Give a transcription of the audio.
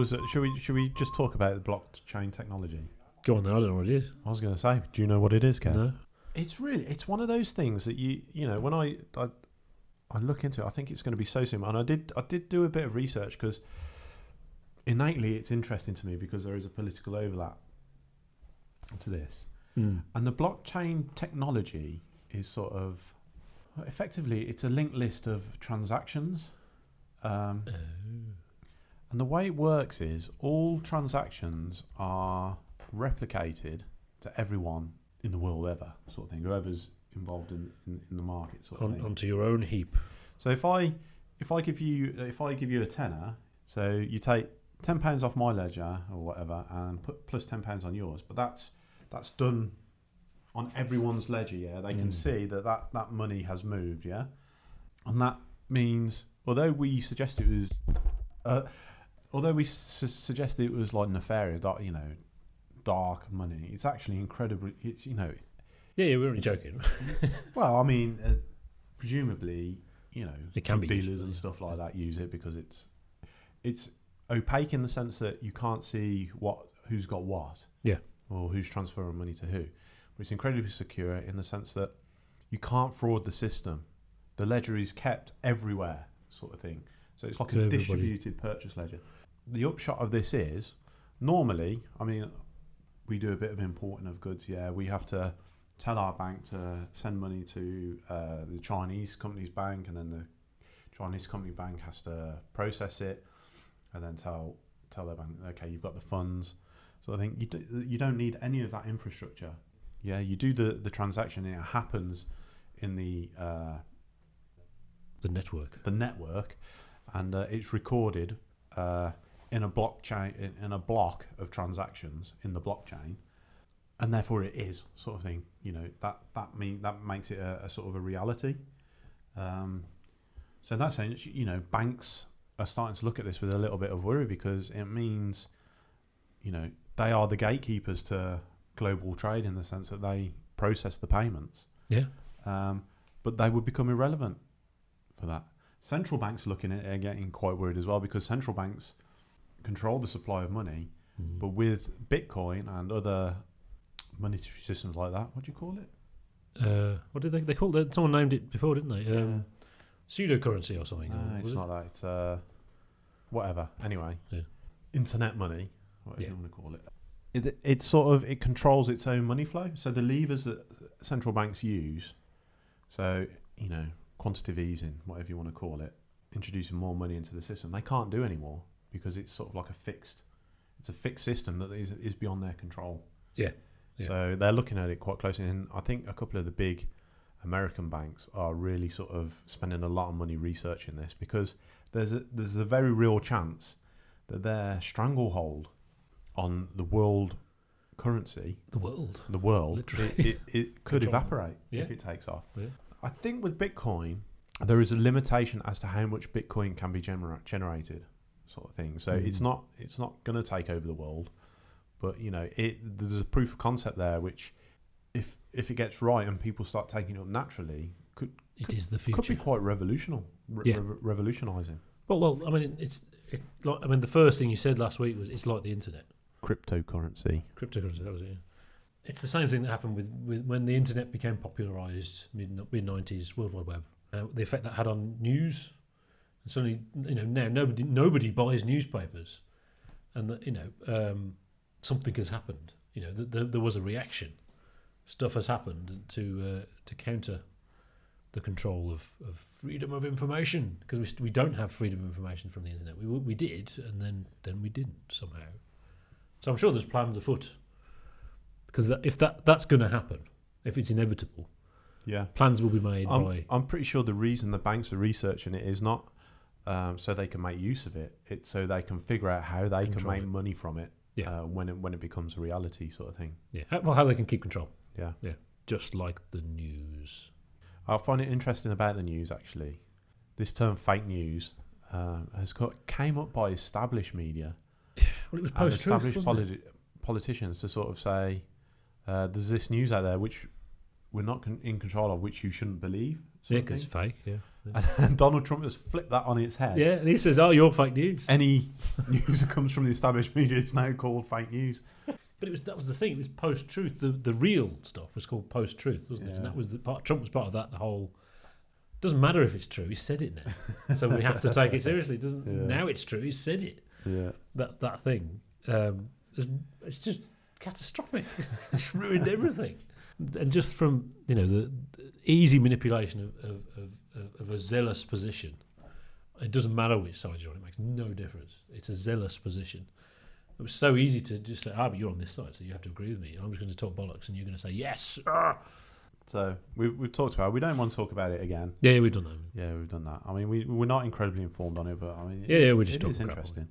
Should we just talk about the blockchain technology? Go on then. I don't know what it is. I was going to say, do you know what it is, Kev? No. It's one of those things that you know when I look into it, I think it's going to be so simple. And I did do a bit of research because innately it's interesting to me because there is a political overlap to this. And the blockchain technology is sort of effectively it's a linked list of transactions. And the way it works is all transactions are replicated to everyone in the world ever, sort of thing. Whoever's involved in the market, sort of thing. Onto your own heap. So if I give you a tenner, so you take £10 off my ledger or whatever, and put plus £10 on yours, but that's done on everyone's ledger. Yeah, they can see that money has moved. Yeah, and that means although we suggest it was like nefarious, dark money, it's actually incredibly. It's Yeah, we're only joking. Well, I mean, presumably, it can be dealers useful, and stuff like that use it because it's opaque in the sense that you can't see who's got what. Yeah. Or who's transferring money to who. But it's incredibly secure in the sense that you can't fraud the system. The ledger is kept everywhere, sort of thing. So it's like a distributed purchase ledger. The upshot of this is, normally, I mean, we do a bit of importing of goods, yeah. We have to tell our bank to send money to the Chinese company's bank, and then the Chinese company bank has to process it and then tell their bank, okay, you've got the funds. So I think you don't need any of that infrastructure. Yeah, you do the transaction and it happens in the network. The network, and it's recorded in a blockchain, in a block of transactions in the blockchain, and therefore it is sort of thing. That makes it a sort of a reality. So in that sense, banks are starting to look at this with a little bit of worry because it means, they are the gatekeepers to global trade in the sense that they process the payments. Yeah. But they would become irrelevant for that. Central banks looking at it are getting quite worried as well because central banks control the supply of money, but with Bitcoin and other monetary systems like that, what do you call it? What did they called it? Someone named it before, didn't they? Pseudocurrency or something. No, it's not that. It's whatever. Anyway, internet money, whatever you want to call it. It sort of controls its own money flow. So the levers that central banks use, so quantitative easing, whatever you want to call it, introducing more money into the system, they can't do anymore because it's sort of like it's a fixed system that is beyond their control. Yeah. So they're looking at it quite closely, and I think a couple of the big American banks are really sort of spending a lot of money researching this because there's a very real chance that their stranglehold on the world currency, the world, literally, it could evaporate if it takes off. Yeah. I think with Bitcoin, there is a limitation as to how much Bitcoin can be generated, sort of thing. So it's not going to take over the world, but there's a proof of concept there, which if it gets right and people start taking it up naturally, is the future. Could be quite revolutionising. Well, I mean, the first thing you said last week was it's like the internet. Cryptocurrency, that was it. Yeah. It's the same thing that happened with when the internet became popularised mid-90s, World Wide Web. The effect that had on news, and suddenly now nobody buys newspapers, and something has happened. There was a reaction. Stuff has happened to counter the control of freedom of information, because we don't have freedom of information from the internet. We did, and then we didn't somehow. So I'm sure there's plans afoot, because if that's going to happen, if it's inevitable, plans will be made I'm pretty sure the reason the banks are researching it is not so they can make use of it. It's so they can figure out how they can make money from it. When it becomes a reality, sort of thing. How they can keep control. Yeah. Just like the news. I find it interesting about the news, actually. This term "fake news" came up by established media. Well, it was post-truth, established politicians to sort of say, "There's this news out there which we're not in control of, which you shouldn't believe." Because it's fake. Yeah. And Donald Trump has flipped that on its head. Yeah, and he says, "Oh, you're fake news." Any news that comes from the established media is now called fake news. But that was the thing. It was post-truth. The real stuff was called post-truth, wasn't it? And that was the part. Trump was part of that. The whole doesn't matter if it's true. He said it now, so we have to take it seriously. Doesn't now it's true. He said it. Yeah. That thing. It's just catastrophic. It's ruined everything. And just from the easy manipulation of a zealous position, it doesn't matter which side you're on. It makes no difference. It's a zealous position. It was so easy to just say, but you're on this side, so you have to agree with me. And I'm just going to talk bollocks, and you're going to say yes. So we've talked about it. We don't want to talk about it again. Yeah, we've done that. Yeah, we've done that. I mean, we're not incredibly informed on it, but I mean, we just it is interesting.